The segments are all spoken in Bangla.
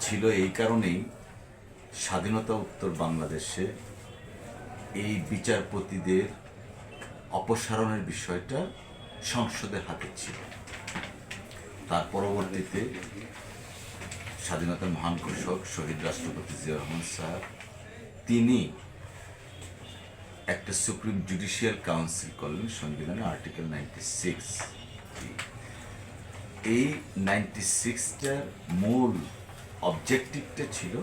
ছিল এই কারণেই স্বাধীনতা উত্তর বাংলাদেশে এই বিচারপতিদের অপসারণের বিষয়টা সংসদের হাতে ছিল। তার পরবর্তীতে স্বাধীনতার মহান ঘোষক শহীদ রাষ্ট্রপতি জিয়াউর রহমান স্যার তিনি একটা সুপ্রিম জুডিশিয়াল কাউন্সিল করলেন সংবিধানে আর্টিকেল 96। এই 96টার মূল অবজেক্টিভটা ছিল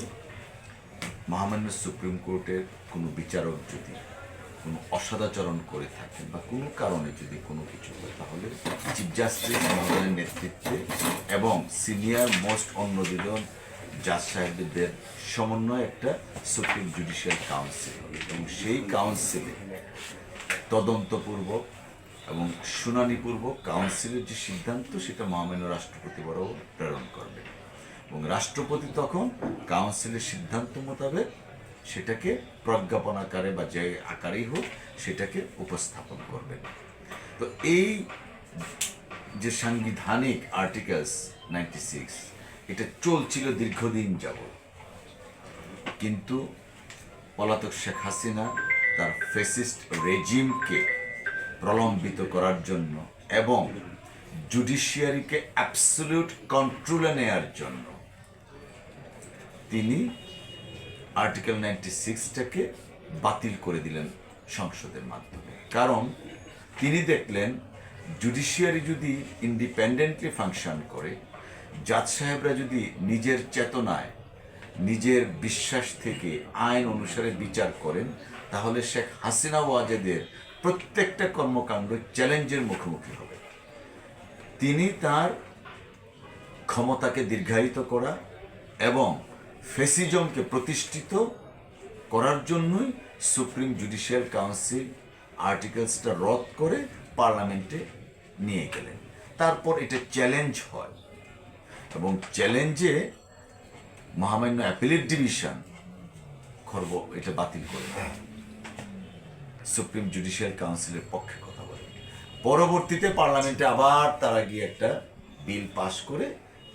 মহামান্য সুপ্রিম কোর্টের কোনো বিচারক যদি কোনো অসদাচরণ করে থাকেন বা কোনো কারণে যদি কোনো কিছু হয়, তাহলে চিফ জাস্টিস মহোদয়ের নেতৃত্বে এবং সিনিয়র মোস্ট অন্য দুজন জাজ সাহেবদের সমন্বয়ে একটা সুপ্রিম জুডিশিয়াল কাউন্সিল হবে এবং সেই কাউন্সিলে তদন্তপূর্বক এবং শুনানিপূর্বক কাউন্সিলের যে সিদ্ধান্ত সেটা মহামান্য রাষ্ট্রপতি বরাবর প্রেরণ করবে এবং রাষ্ট্রপতি তখন কাউন্সিলের সিদ্ধান্ত মোতাবেক সেটাকে প্রজ্ঞাপন আকারে বা যে আকারেই হোক সেটাকে উপস্থাপন করবেন। তো এই যে সাংবিধানিক আর্টিকেলস 96 এটা চলছিল দীর্ঘদিন যাবৎ, কিন্তু পলাতক শেখ হাসিনা তার ফ্যাসিস্ট রেজিমকে প্রলম্বিত করার জন্য এবং জুডিশিয়ারিকে অ্যাবসলিউট কন্ট্রোলে নেয়ার জন্য তিনি আর্টিকেল 96টাকে বাতিল করে দিলেন সংসদের মাধ্যমে। কারণ তিনি দেখলেন জুডিশিয়ারি যদি ইন্ডিপেন্ডেন্টলি ফাংশন করে, জাজ সাহেবরা যদি নিজের চেতনায় নিজের বিশ্বাস থেকে আইন অনুসারে বিচার করেন, তাহলে শেখ হাসিনা ওয়াজেদের প্রত্যেকটা কর্মকাণ্ড চ্যালেঞ্জের মুখোমুখি হবে। তিনি তার ক্ষমতাকে দীর্ঘায়িত করা এবং ফ্যাসিজমকে প্রতিষ্ঠিত করার জন্যই সুপ্রিম জুডিশিয়াল কাউন্সিল আর্টিকেলসটা রদ করে পার্লামেন্টে নিয়ে গেলেন। তারপর এটা চ্যালেঞ্জ হয় এবং চ্যালেঞ্জে মহামান্য অ্যাপিলেট ডিভিশন খর্ব এটা বাতিল করে দেয়, সুপ্রিম জুডিশিয়াল কাউন্সিলের পক্ষে কথা বলে। পরবর্তীতে পার্লামেন্টে আবার তারা গিয়ে একটা বিল পাস করে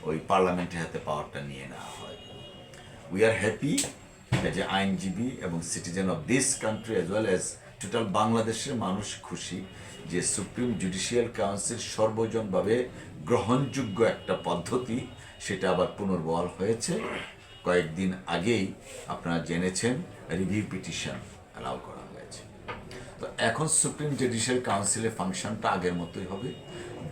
ওই পার্লামেন্টের হাতে পাওয়ারটা নিয়ে নেওয়া হয়। We are happy as a আইনজীবী এবং citizen of this country as well as total বাংলাদেশের মানুষ খুশি যে সুপ্রিম জুডিশিয়াল কাউন্সিল সর্বজনভাবে গ্রহণযোগ্য একটা পদ্ধতি সেটা আবার পুনর্বহাল হয়েছে। কয়েকদিন আগেই আপনারা জেনেছেন রিভিউ পিটিশন অ্যালাউ করা হয়েছে। তো এখন সুপ্রিম জুডিশিয়াল কাউন্সিলের ফাংশনটা আগের মতোই হবে।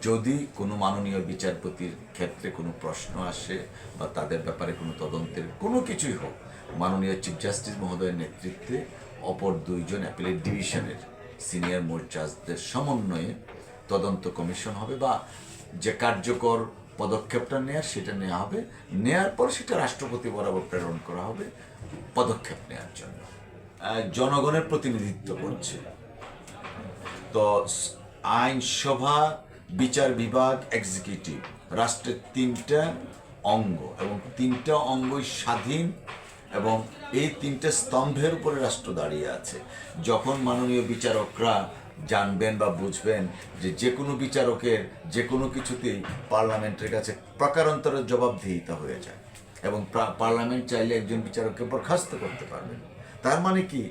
যদি কোনো মাননীয় বিচারপতির ক্ষেত্রে কোনো প্রশ্ন আসে বা তাদের ব্যাপারে কোনো তদন্তের কোনো কিছুই হোক, মাননীয় চিফ জাস্টিস মহোদয়ের নেতৃত্বে অপর দুইজন অ্যাপিলেট ডিভিশনের সিনিয়র মোস্ট জাজদের সমন্বয়ে তদন্ত কমিশন হবে বা যে কার্যকর পদক্ষেপটা নেওয়ার সেটা নেওয়া হবে। নেওয়ার পর সেটা রাষ্ট্রপতি বরাবর প্রেরণ করা হবে পদক্ষেপ নেওয়ার জন্য। জনগণের প্রতিনিধিত্ব করছে তো আইনসভা, বিচার বিভাগ, এক্সিকিউটিভ, রাষ্ট্রের তিনটা অঙ্গ এবং তিনটা অঙ্গই স্বাধীন এবং এই তিনটা স্তম্ভের উপরে রাষ্ট্র দাঁড়িয়ে আছে। যখন মাননীয় বিচারকরা জানবেন বা বুঝবেন যে যে কোনো বিচারকের যে কোনো কিছুতেই পার্লামেন্টের কাছে প্রকারান্তরের জবাবদিহিতা হয়ে যায় এবং পার্লামেন্ট চাইলে একজন বিচারককে বরখাস্ত করতে পারবেন, তার মানে কি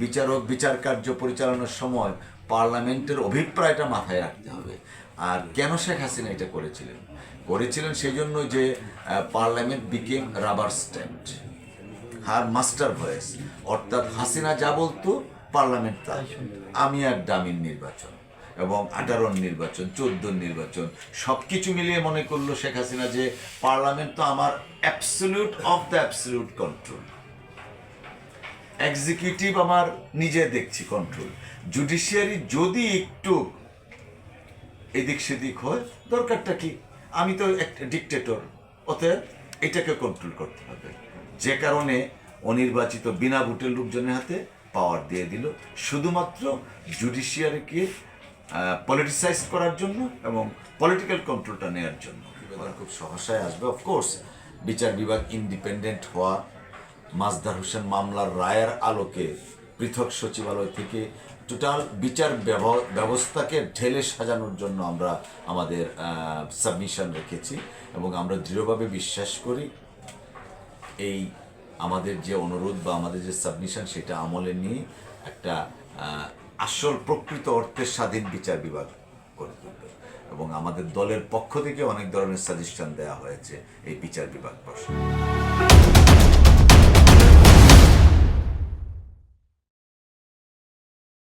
বিচারক বিচার কার্য পরিচালনার সময় পার্লামেন্টের অভিপ্রায়টা মাথায় রাখতে হবে। আর কেন শেখ হাসিনা এটা করেছিলেন সেই জন্য যে পার্লামেন্ট বিকেম রাবার স্ট্যাম্পড, হার মাস্টার ভয়েস, অর্থাৎ হাসিনা যা বলতো পার্লামেন্ট তা। আমি আর ডামির নির্বাচন এবং 18 নির্বাচন, 14 নির্বাচন সব কিছু মিলিয়ে মনে করলো শেখ হাসিনা যে পার্লামেন্ট তো আমার absolute of the absolute control, executive আমার নিজে দেখছি কন্ট্রোল, জুডিশিয়ারি যদি একটু এদিক সেদিক হয় দরকারটা কি, আমি তো একটা ডিকটেটর, অতএব এটাকে কন্ট্রোল করতে হবে। যে কারণে অনির্বাচিত বিনা ভোটের লোকজনের হাতে পাওয়ার দিয়ে দিল শুধুমাত্র জুডিশিয়ারিকে পলিটিসাইজ করার জন্য এবং পলিটিক্যাল কন্ট্রোলটা নেওয়ার জন্য। খুব সহসায় আসবে। অফকোর্স বিচার বিভাগ ইন্ডিপেন্ডেন্ট হওয়া, মাজদার হোসেন মামলার রায়ের আলোকে পৃথক সচিবালয় থেকে টোটাল বিচার ব্যবস্থাকে ঢেলে সাজানোর জন্য আমরা আমাদের সাবমিশন রেখেছি এবং আমরা দৃঢ়ভাবে বিশ্বাস করি এই আমাদের যে অনুরোধ বা আমাদের যে সাবমিশন সেটা আমলে নিয়ে একটা আসল প্রকৃত অর্থের স্বাধীন বিচার বিভাগ করে তুলবে। এবং আমাদের দলের পক্ষ থেকে অনেক ধরনের সাজেশন দেওয়া হয়েছে এই বিচার বিভাগ প্রশ্নে।